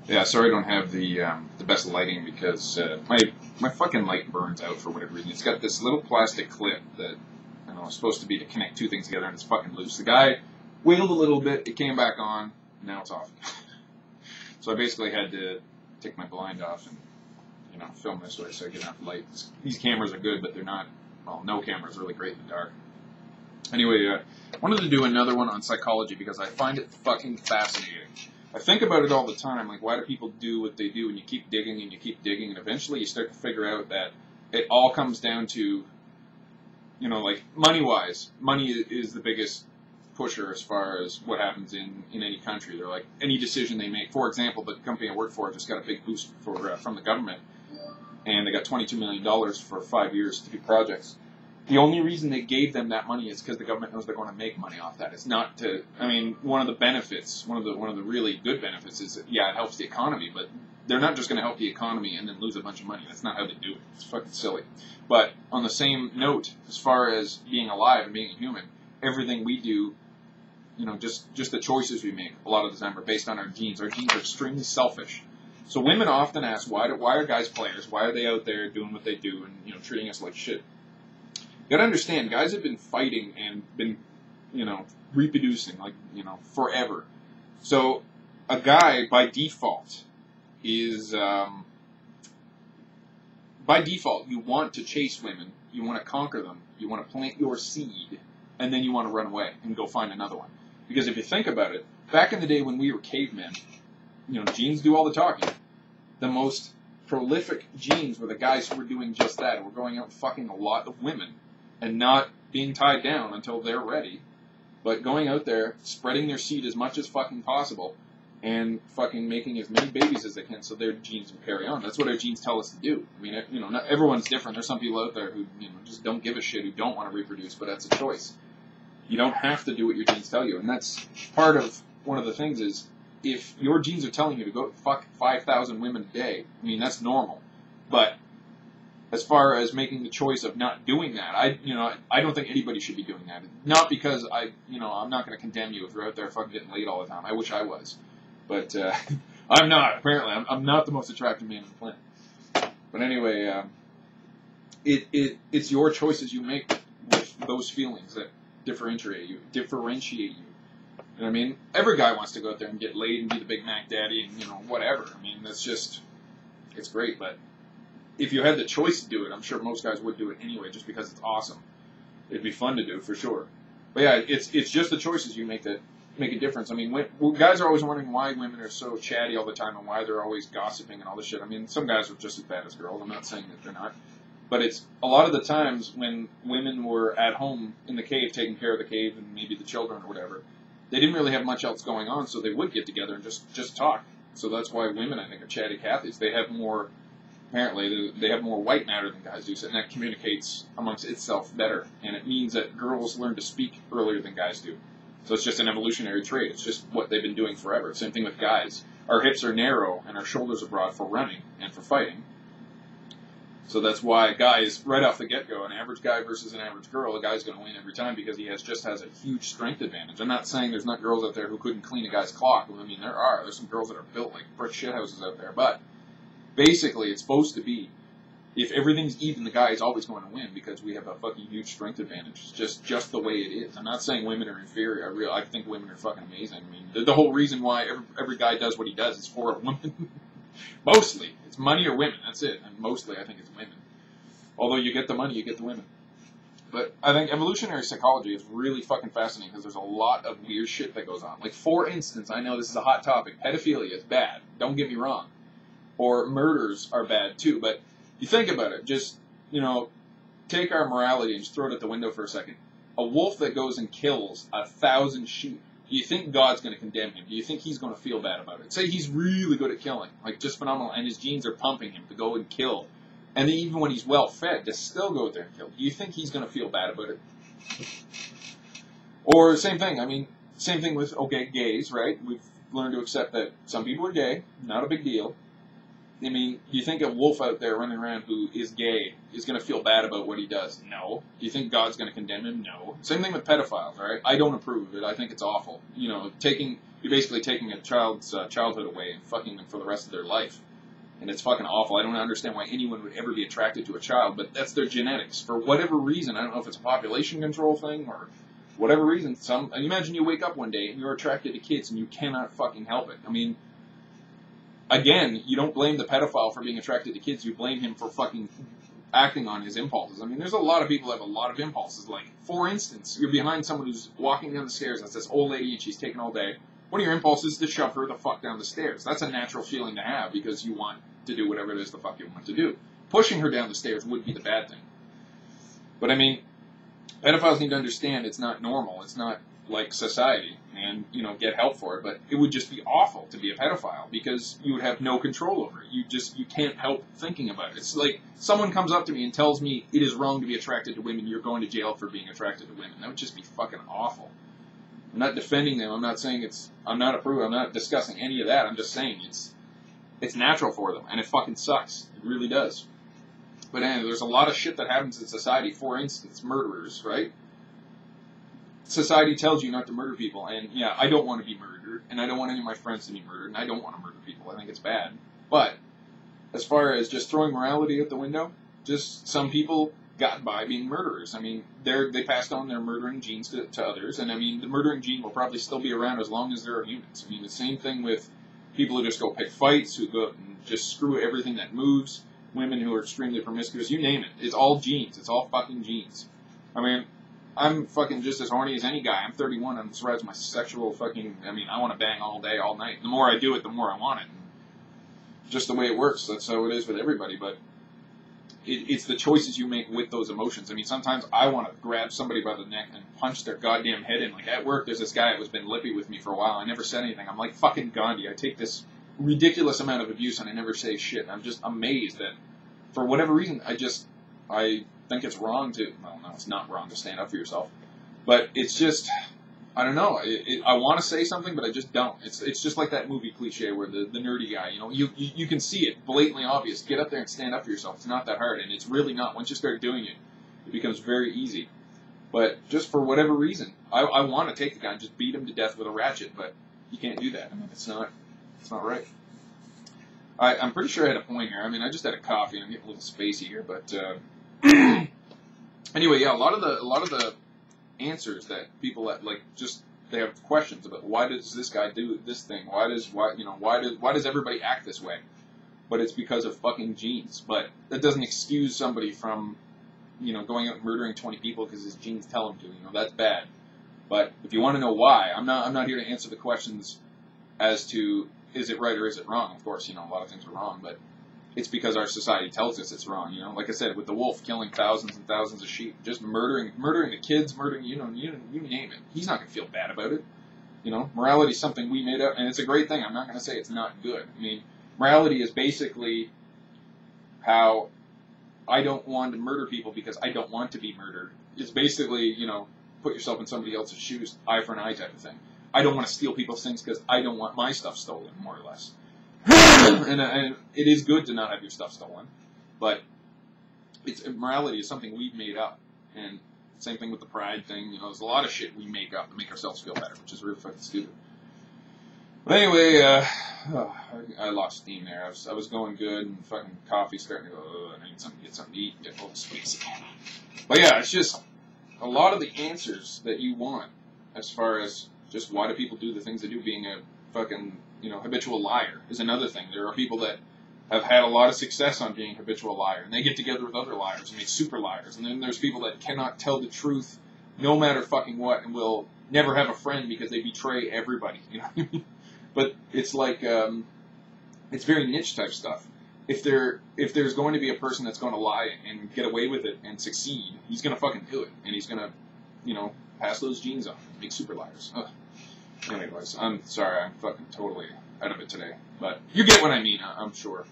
Yeah, sorry I don't have the best lighting because my fucking light burns out for whatever reason. It's got this little plastic clip that I know is supposed to be to connect two things together, and it's fucking loose. The guy wiggled a little bit, it came back on, now it's off. So I basically had to take my blind off and film this way so I get enough light. These cameras are good, but they're not. Well, no camera is really great in the dark. Anyway, I wanted to do another one on psychology because I find it fucking fascinating. I think about it all the time, like why do people do what they do, and you keep digging and you keep digging, and eventually you start to figure out that it all comes down to, like money-wise. Money is the biggest pusher as far as what happens in any country. They're like, any decision they make. For example, the company I work for just got a big boost from the government, and they got $22 million for 5 years to do projects. The only reason they gave them that money is because the government knows they're going to make money off that. It's not to. I mean, one of the benefits, one of the really good benefits is that, yeah, it helps the economy, but they're not just going to help the economy and then lose a bunch of money. That's not how they do it. It's fucking silly. But on the same note, as far as being alive and being a human, everything we do, just the choices we make a lot of the time are based on our genes. Our genes are extremely selfish. So women often ask, why are guys players? Why are they out there doing what they do and treating us like shit? You gotta understand, guys have been fighting and been, reproducing, forever. So a guy, by default, is, by default, you want to chase women, you want to conquer them, you want to plant your seed, and then you want to run away and go find another one. Because if you think about it, back in the day when we were cavemen, genes do all the talking. The most prolific genes were the guys who were doing just that, and were going out and fucking a lot of women. And not being tied down until they're ready, but going out there, spreading their seed as much as fucking possible, and fucking making as many babies as they can so their genes can carry on. That's what our genes tell us to do. I mean, not everyone's different. There's some people out there who, just don't give a shit, who don't want to reproduce, but that's a choice. You don't have to do what your genes tell you, and that's part of one of the things is, if your genes are telling you to go fuck 5,000 women a day, I mean, that's normal. But as far as making the choice of not doing that, I don't think anybody should be doing that. Not because I'm not going to condemn you if you're out there fucking getting laid all the time. I wish I was, but I'm not. Apparently, I'm not the most attractive man on the planet. But anyway, it's your choices you make with those feelings that differentiate you. You know what I mean? Every guy wants to go out there and get laid and be the Big Mac daddy and whatever. I mean, it's great, but if you had the choice to do it, I'm sure most guys would do it anyway, just because it's awesome. It'd be fun to do, for sure. But yeah, it's just the choices you make that make a difference. I mean, guys are always wondering why women are so chatty all the time and why they're always gossiping and all this shit. I mean, some guys are just as bad as girls. I'm not saying that they're not. But it's a lot of the times when women were at home in the cave taking care of the cave and maybe the children or whatever, they didn't really have much else going on, so they would get together and just talk. So that's why women, I think, are chatty Cathys. They have more... Apparently, they have more white matter than guys do, and that communicates amongst itself better. And it means that girls learn to speak earlier than guys do. So it's just an evolutionary trait. It's just what they've been doing forever. Same thing with guys. Our hips are narrow and our shoulders are broad for running and for fighting. So that's why guys, right off the get-go, an average guy versus an average girl, a guy's going to win every time because he has a huge strength advantage. I'm not saying there's not girls out there who couldn't clean a guy's clock. I mean, there are. There's some girls that are built like brick shithouses out there, but... basically, it's supposed to be, if everything's even, the guy is always going to win because we have a fucking huge strength advantage. It's just the way it is. I'm not saying women are inferior. I think women are fucking amazing. I mean, the whole reason why every guy does what he does is for a woman. Mostly. It's money or women. That's it. And mostly, I think it's women. Although you get the money, you get the women. But I think evolutionary psychology is really fucking fascinating because there's a lot of weird shit that goes on. Like, for instance, I know this is a hot topic. Pedophilia is bad. Don't get me wrong. Or murders are bad too, but you think about it, just, take our morality and just throw it out the window for a second. A wolf that goes and kills 1,000 sheep, do you think God's going to condemn him? Do you think he's going to feel bad about it? Say he's really good at killing, like just phenomenal, and his genes are pumping him to go and kill. And then even when he's well fed, to still go out there and kill. Do you think he's going to feel bad about it? Or same thing with, gays, right? We've learned to accept that some people are gay, not a big deal. I mean, do you think a wolf out there running around who is gay is going to feel bad about what he does? No. Do you think God's going to condemn him? No. Same thing with pedophiles, all right? I don't approve of it. I think it's awful. you're basically taking a child's childhood away and fucking them for the rest of their life. And it's fucking awful. I don't understand why anyone would ever be attracted to a child, but that's their genetics. For whatever reason, I don't know if it's a population control thing or whatever reason. Imagine you wake up one day and you're attracted to kids and you cannot fucking help it. I mean, again, you don't blame the pedophile for being attracted to kids. You blame him for fucking acting on his impulses. I mean, there's a lot of people that have a lot of impulses. Like, for instance, you're behind someone who's walking down the stairs. That's this old lady and she's taking all day. One of your impulses is to shove her the fuck down the stairs. That's a natural feeling to have because you want to do whatever it is the fuck you want to do. Pushing her down the stairs would be the bad thing. But I mean, pedophiles need to understand it's not normal. It's not like society, and get help for it. But it would just be awful to be a pedophile because you would have no control over it. You can't help thinking about it. It's like someone comes up to me and tells me it is wrong to be attracted to women. You're going to jail for being attracted to women. That would just be fucking awful. I'm not defending them. I'm not saying I'm not approving. I'm not discussing any of that. I'm just saying it's natural for them, and it fucking sucks. It really does. But anyway, there's a lot of shit that happens in society. For instance, murderers, right? Society tells you not to murder people, and yeah, I don't want to be murdered, and I don't want any of my friends to be murdered, and I don't want to murder people. I think it's bad. But as far as just throwing morality out the window, just some people got by being murderers. I mean, they passed on their murdering genes to others, and I mean, the murdering gene will probably still be around as long as there are humans. I mean, the same thing with people who just go pick fights, who go and just screw everything that moves, women who are extremely promiscuous, you name it. It's all genes. It's all fucking genes. I mean, I'm fucking just as horny as any guy. I'm 31. I'm as my sexual fucking, I want to bang all day, all night. The more I do it, the more I want it. Just the way it works. That's how it is with everybody. But it's the choices you make with those emotions. I mean, sometimes I want to grab somebody by the neck and punch their goddamn head in. Like, at work, there's this guy who's been lippy with me for a while. I never said anything. I'm like fucking Gandhi. I take this ridiculous amount of abuse and I never say shit. I'm just amazed that, for whatever reason, I think it's wrong to, well, no, it's not wrong to stand up for yourself. But it's just, I don't know. I want to say something, but I just don't. It's just like that movie cliche where the nerdy guy, you can see it blatantly obvious. Get up there and stand up for yourself. It's not that hard, and it's really not. Once you start doing it, it becomes very easy. But just for whatever reason, I want to take the guy and just beat him to death with a ratchet, but you can't do that. I mean, it's not right. I'm pretty sure I had a point here. I mean, I just had a coffee, and I'm getting a little spacey here, but anyway, yeah, a lot of the answers that people they have questions about why does this guy do this thing? Why does everybody act this way? But it's because of fucking genes. But that doesn't excuse somebody from going out and murdering 20 people because his genes tell him to. That's bad. But if you want to know why, I'm not here to answer the questions as to is it right or is it wrong. Of course, a lot of things are wrong, but it's because our society tells us it's wrong. Like I said, with the wolf killing thousands and thousands of sheep, just murdering the kids, murdering you name it. He's not gonna feel bad about it. Morality is something we made up, and it's a great thing. I'm not gonna say it's not good. I mean, morality is basically how I don't want to murder people because I don't want to be murdered. It's basically put yourself in somebody else's shoes, eye for an eye type of thing. I don't want to steal people's things because I don't want my stuff stolen, more or less. and it is good to not have your stuff stolen, but morality is something we've made up, and same thing with the pride thing. There's a lot of shit we make up to make ourselves feel better, which is really fucking stupid. But anyway, I lost steam there. I was going good, and fucking coffee's starting to go. I need get something to eat, get a little spacey. But yeah, it's just a lot of the answers that you want as far as just why do people do the things they do. Being a fucking habitual liar is another thing. There are people that have had a lot of success on being habitual liar, and they get together with other liars and make super liars. And then there's people that cannot tell the truth no matter fucking what, and will never have a friend because they betray everybody. But it's like it's very niche type stuff. If there's going to be a person that's going to lie and get away with it and succeed, he's going to fucking do it, and he's going to pass those genes on, make super liars. Ugh. Anyways, I'm sorry, I'm fucking totally out of it today. But you get what I mean, I'm sure.